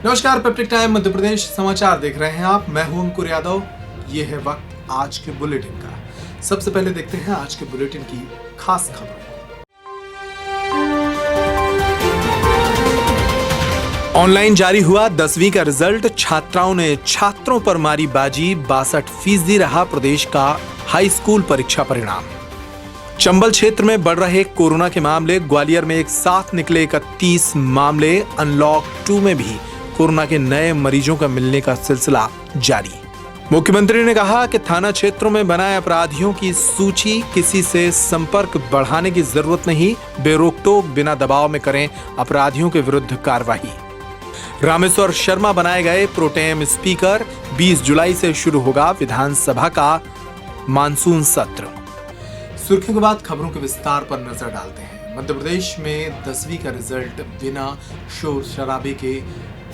नमस्कार, peptic time Madhya Pradesh समाचार देख रहे हैं आप। मैं हूं अंकुर यादव। ये है वक्त आज के बुलेटिन का। सबसे पहले देखते हैं आज के बुलेटिन की खास खबरें। ऑनलाइन जारी हुआ 10वीं का रिजल्ट। छात्राओं ने छात्रों पर मारी बाजी। 62% रहा प्रदेश का हाई स्कूल परीक्षा परिणाम। चंबल क्षेत्र में बढ़ रहे कोरोना के मामले। ग्वालियर में एक साथ निकले 31 मामले। अनलॉक 2 में भी कोरोना के नए मरीजों का मिलने का सिलसिला जारी। मुख्यमंत्री ने कहा कि थाना क्षेत्रों में बनाए अपराधियों की सूची, किसी से संपर्क बढ़ाने की जरूरत नहीं। बेरोक-टोक बिना दबाव में करें अपराधियों के विरुद्ध कार्रवाई। रामेश्वर शर्मा बनाए गए प्रोटेम स्पीकर। 20 जुलाई से शुरू होगा विधानसभा का मानसून सत्र। सुर्खियों के बाद खबरों के विस्तार पर नजर डालते हैं। मध्य प्रदेश में 10वीं का रिजल्ट बिना शोर शराबे के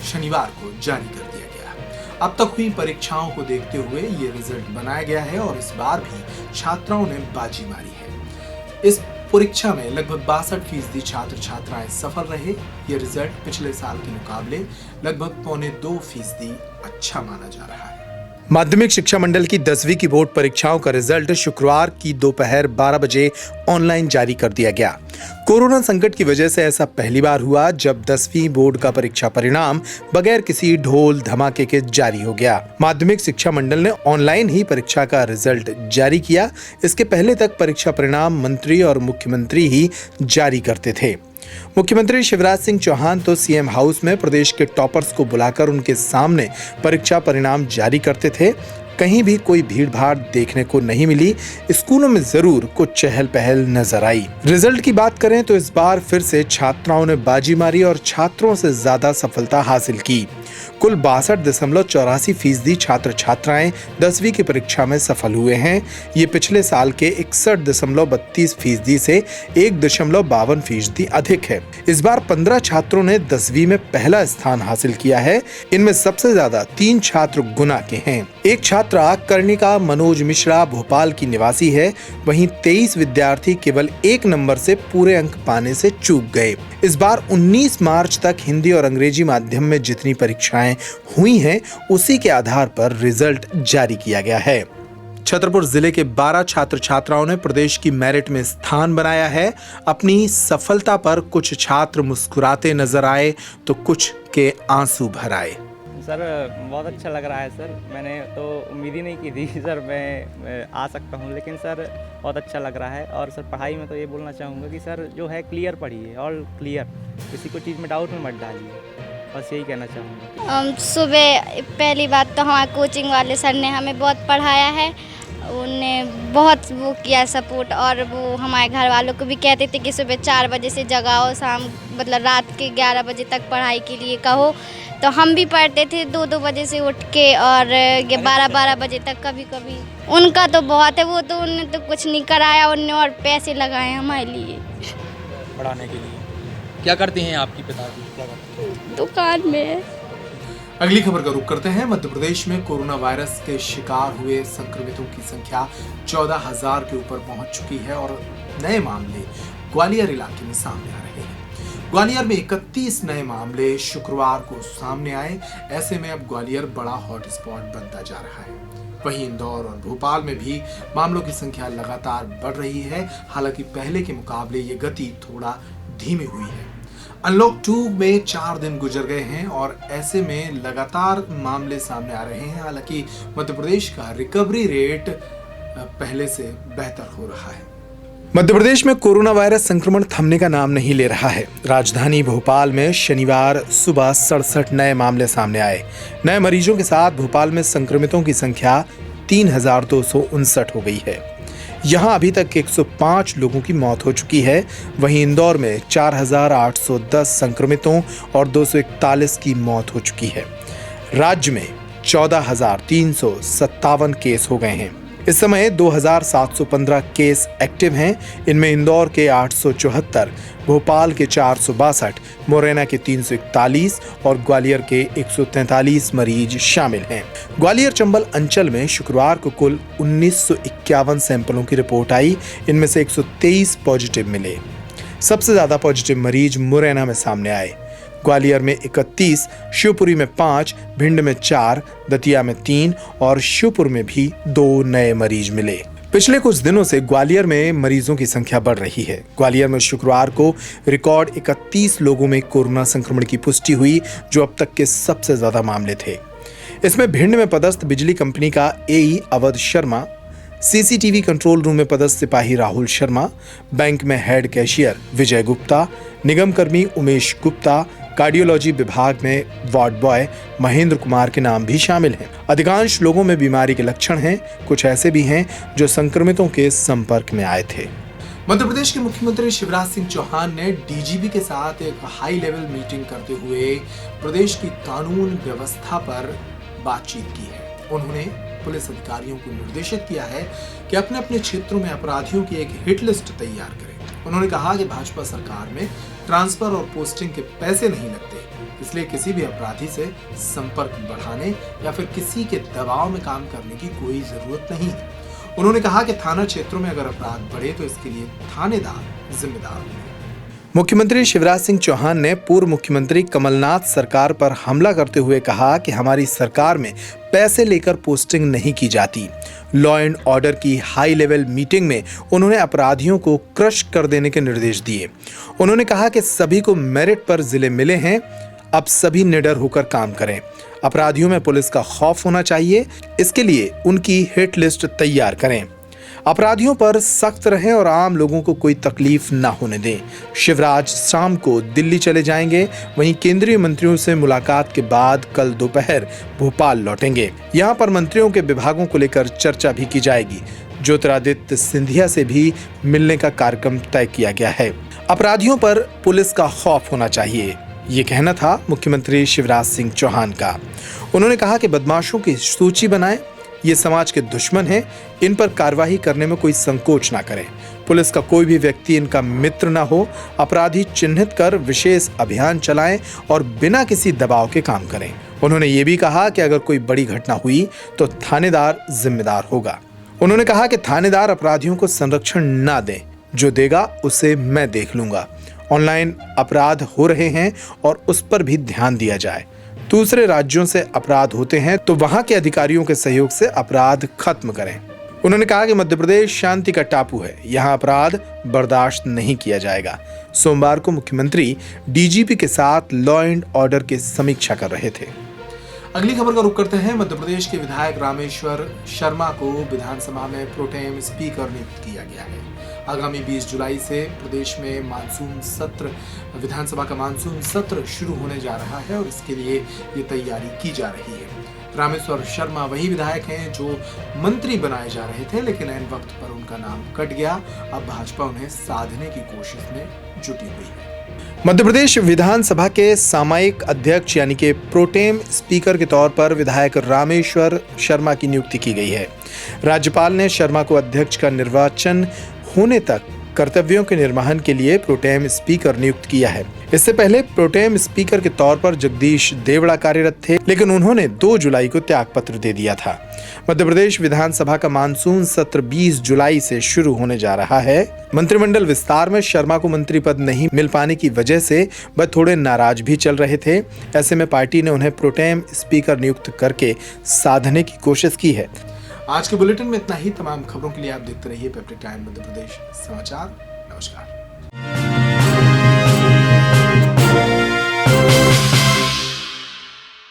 शनिवार को जारी कर दिया गया। अब तक हुई परीक्षाओं को देखते हुए ये रिजल्ट बनाया गया है और इस बार भी छात्राओं ने बाजी मारी है। इस परीक्षा में लगभग 62% छात्र छात्राएं सफल रहे। ये रिजल्ट पिछले साल के मुकाबले लगभग 1.25% अच्छा माना जा रहा है। माध्यमिक शिक्षा मंडल की 10वीं की बोर्ड परीक्षाओं का रिजल्ट शुक्रवार की दोपहर 12 बजे ऑनलाइन जारी कर दिया गया। कोरोना संकट की वजह से ऐसा पहली बार हुआ जब 10वीं बोर्ड का परीक्षा परिणाम बगैर किसी ढोल धमाके के जारी हो गया। माध्यमिक शिक्षा मंडल ने ऑनलाइन ही परीक्षा का रिजल्ट जारी किया। इसके पहले तक परीक्षा परिणाम मंत्री और मुख्यमंत्री ही जारी करते थे। मुख्यमंत्री शिवराज सिंह चौहान तो सीएम हाउस में प्रदेश के टॉपर्स को बुलाकर उनके सामने परीक्षा परिणाम जारी करते थे। कहीं भी कोई भीड़ भाड़ देखने को नहीं मिली। स्कूलों में जरूर कुछ चहल पहल नजर आई। रिजल्ट की बात करें तो इस बार फिर से छात्राओं ने बाजी मारी और छात्रों से ज्यादा सफलता हासिल की। कुल 62.84% छात्र छात्राएं 10वीं की परीक्षा में सफल हुए हैं। ये पिछले साल के 61.32% से 1.52% अधिक है। इस बार 15 छात्रों ने 10वीं में पहला स्थान हासिल किया है। इनमें सबसे ज्यादा 3 छात्र गुना के हैं। एक छात्रा कर्णिका मनोज मिश्रा भोपाल की निवासी है। वहीं 23 विद्यार्थी केवल 1 नंबर से पूरे अंक पाने से चूक गए। इस बार 19 मार्च तक हिंदी और अंग्रेजी माध्यम में जितनी परीक्षाएं हुई हैं, उसी के आधार पर रिजल्ट जारी किया गया है। छतरपुर जिले के 12 छात्र छात्राओं ने प्रदेश की मेरिट में स्थान बनाया है। अपनी सफलता पर कुछ छात्र मुस्कुराते नजर आए तो कुछ के आंसू भर आए। सर बहुत अच्छा लग रहा है सर। मैंने तो उम्मीद ही नहीं की थी सर मैं आ सकता हूँ, लेकिन सर बहुत अच्छा लग रहा है। और सर पढ़ाई में तो ये बोलना चाहूँगा कि सर जो है क्लियर पढ़िए, ऑल क्लियर, किसी को चीज़ में डाउट में मत डालिए, बस यही कहना चाहूँगा। सुबह पहली बात तो हमारे कोचिंग वाले सर ने हमें बहुत पढ़ाया है। उन्हें बहुत वो किया सपोर्ट, और वो हमारे घर वालों को भी कहते थे कि सुबह 4 बजे से जगाओ, शाम मतलब रात के 11 बजे तक पढ़ाई के लिए कहो। तो हम भी पढ़ते थे 2-2 बजे से उठ के और 12-12 बजे तक कभी कभी। उनका तो बहुत है, वो तो उन्होंने तो कुछ नहीं कराया, उन्होंने और पैसे लगाए हमारे लिए पढ़ाने के लिए। क्या करते हैं आपकी पिताजी? क्या करते हैं? दुकान में। अगली खबर का रुख करते हैं। मध्य प्रदेश में कोरोना वायरस के शिकार हुए संक्रमितों की संख्या 14,000 के ऊपर पहुंच चुकी है और नए मामले ग्वालियर इलाके में सामने आ रहे हैं। ग्वालियर में 31 नए मामले शुक्रवार को सामने आए। ऐसे में अब ग्वालियर बड़ा हॉटस्पॉट बनता जा रहा है। वहीं इंदौर और भोपाल में भी मामलों की संख्या लगातार बढ़ रही है। हालांकि पहले के मुकाबले ये गति थोड़ा धीमी हुई है। अनलॉक 2 में 4 दिन गुजर गए हैं और ऐसे में लगातार मामले सामने आ रहे हैं। हालांकि मध्य प्रदेश का रिकवरी रेट पहले से बेहतर हो रहा है। मध्य प्रदेश में कोरोना वायरस संक्रमण थमने का नाम नहीं ले रहा है। राजधानी भोपाल में शनिवार सुबह 67 नए मामले सामने आए। नए मरीजों के साथ भोपाल में संक्रमितों की संख्या 3,259 हो गई है। यहां अभी तक 105 लोगों की मौत हो चुकी है। वहीं इंदौर में 4,810 संक्रमितों और 241 की मौत हो चुकी है। राज्य में 14,357 केस हो गए हैं। इस समय 2,715 केस एक्टिव हैं। इनमें इंदौर के 874, भोपाल के 462, मुरैना के 341 और ग्वालियर के 143 मरीज शामिल हैं। ग्वालियर चंबल अंचल में शुक्रवार को कुल 1951 सैंपलों की रिपोर्ट आई। इनमें से 123 पॉजिटिव मिले। सबसे ज्यादा पॉजिटिव मरीज मुरैना में सामने आए। ग्वालियर में 31, शिवपुरी में 5, भिंड में 4, दतिया में 3 और श्योपुर में भी 2 नए मरीज मिले। पिछले कुछ दिनों से ग्वालियर में मरीजों की संख्या बढ़ रही है। ग्वालियर में शुक्रवार को रिकॉर्ड 31 लोगों में कोरोना संक्रमण की पुष्टि हुई, जो अब तक के सबसे ज्यादा मामले थे। इसमें भिंड में पदस्थ बिजली कंपनी का AE Awadh Sharma, CCTV control room में पदस्थ सिपाही राहुल शर्मा, बैंक में हेड कैशियर विजय गुप्ता, निगम कर्मी उमेश गुप्ता, कार्डियोलॉजी विभाग में वार्ड बॉय महेंद्र कुमार के नाम भी शामिल हैं। अधिकांश लोगों में बीमारी के लक्षण हैं, कुछ ऐसे भी हैं जो संक्रमितों के संपर्क में आए थे। मध्य प्रदेश के मुख्यमंत्री शिवराज सिंह चौहान ने डीजीपी के साथ एक हाई लेवल मीटिंग करते हुए प्रदेश की कानून व्यवस्था पर बातचीत की है। उन्होंने पुलिस अधिकारियों को निर्देशित किया है कि अपने अपने क्षेत्रों में अपराधियों की एक हिट लिस्ट तैयार करें। उन्होंने कहा कि भाजपा सरकार में ट्रांसफर और पोस्टिंग के पैसे नहीं लगते, इसलिए किसी भी अपराधी से संपर्क बढ़ाने या फिर किसी के दबाव में काम करने की कोई जरूरत नहीं है। उन्होंने कहा कि थाना क्षेत्रों में अगर अपराध बढ़े तो इसके लिए थानेदार जिम्मेदार होंगे। मुख्यमंत्री शिवराज सिंह चौहान ने पूर्व मुख्यमंत्री कमलनाथ सरकार पर हमला करते हुए कहा कि हमारी सरकार में पैसे लेकर पोस्टिंग नहीं की जाती। लॉ एंड ऑर्डर की हाई लेवल मीटिंग में उन्होंने अपराधियों को क्रश कर देने के निर्देश दिए। उन्होंने कहा कि सभी को मेरिट पर जिले मिले हैं, अब सभी निडर होकर काम करें। अपराधियों में पुलिस का खौफ होना चाहिए, इसके लिए उनकी हिट लिस्ट तैयार करें। अपराधियों पर सख्त रहें और आम लोगों को कोई तकलीफ ना होने दें। शिवराज शाम को दिल्ली चले जाएंगे, वहीं केंद्रीय मंत्रियों से मुलाकात के बाद कल दोपहर भोपाल लौटेंगे। यहां पर मंत्रियों के विभागों को लेकर चर्चा भी की जाएगी। ज्योतिरादित्य सिंधिया से भी मिलने का कार्यक्रम तय किया गया है। अपराधियों पर पुलिस का खौफ होना चाहिए, ये कहना था मुख्यमंत्री शिवराज सिंह चौहान का। उन्होंने कहा कि बदमाशों की सूची बनाएं, ये समाज के दुश्मन हैं, इन पर कार्रवाई करने में कोई संकोच ना करें। पुलिस का कोई भी व्यक्ति इनका मित्र ना हो। अपराधी चिन्हित कर विशेष अभियान चलाएं और बिना किसी दबाव के काम करें। उन्होंने ये भी कहा कि अगर कोई बड़ी घटना हुई तो थानेदार जिम्मेदार होगा। उन्होंने कहा कि थानेदार अपराधियों को संरक्षण ना दें, जो देगा उसे मैं देख लूंगा। ऑनलाइन अपराध हो रहे हैं और उस पर भी ध्यान दिया जाए। दूसरे राज्यों से अपराध होते हैं तो वहां के अधिकारियों के सहयोग से अपराध खत्म करें। उन्होंने कहा कि मध्य प्रदेश शांति का टापू है, यहाँ अपराध बर्दाश्त नहीं किया जाएगा। सोमवार को मुख्यमंत्री डीजीपी के साथ लॉ एंड ऑर्डर की समीक्षा कर रहे थे। अगली खबर का रुख करते हैं। मध्य प्रदेश के विधायक रामेश्वर शर्मा को विधानसभा में प्रोटेम स्पीकर नियुक्त किया गया है। आगामी 20 जुलाई से प्रदेश में विधानसभा का मानसून सत्र शुरू होने जा रहा है और इसके लिए ये तैयारी की जा रही है। रामेश्वर शर्मा वही विधायक हैं जो मंत्री बनाए जा रहे थे, लेकिन ऐन वक्त पर उनका नाम कट गया। अब भाजपा उन्हें साधने की कोशिश में जुटी हुई है। मध्य प्रदेश विधानसभा के सामयिक अध्यक्ष यानी कि प्रोटेम स्पीकर के तौर पर विधायक रामेश्वर शर्मा की नियुक्ति की गई है। राज्यपाल ने शर्मा को अध्यक्ष का निर्वाचन होने तक कर्तव्यों के निर्वहन के लिए प्रोटेम स्पीकर नियुक्त किया है। इससे पहले प्रोटेम स्पीकर के तौर पर जगदीश देवड़ा कार्यरत थे, लेकिन उन्होंने 2 जुलाई को त्यागपत्र दे दिया था। मध्य प्रदेश विधानसभा का मानसून सत्र 20 जुलाई से शुरू होने जा रहा है। मंत्रिमंडल विस्तार में शर्मा को मंत्री पद नहीं मिल पाने की वजह से वह थोड़े नाराज भी चल रहे थे। ऐसे में पार्टी ने उन्हें प्रोटेम स्पीकर नियुक्त करके साधने की कोशिश की है। आज के बुलेटिन में इतना ही। तमाम खबरों के लिए आप देखते रहिए पेपर टाइम मध्य प्रदेश समाचार। नमस्कार।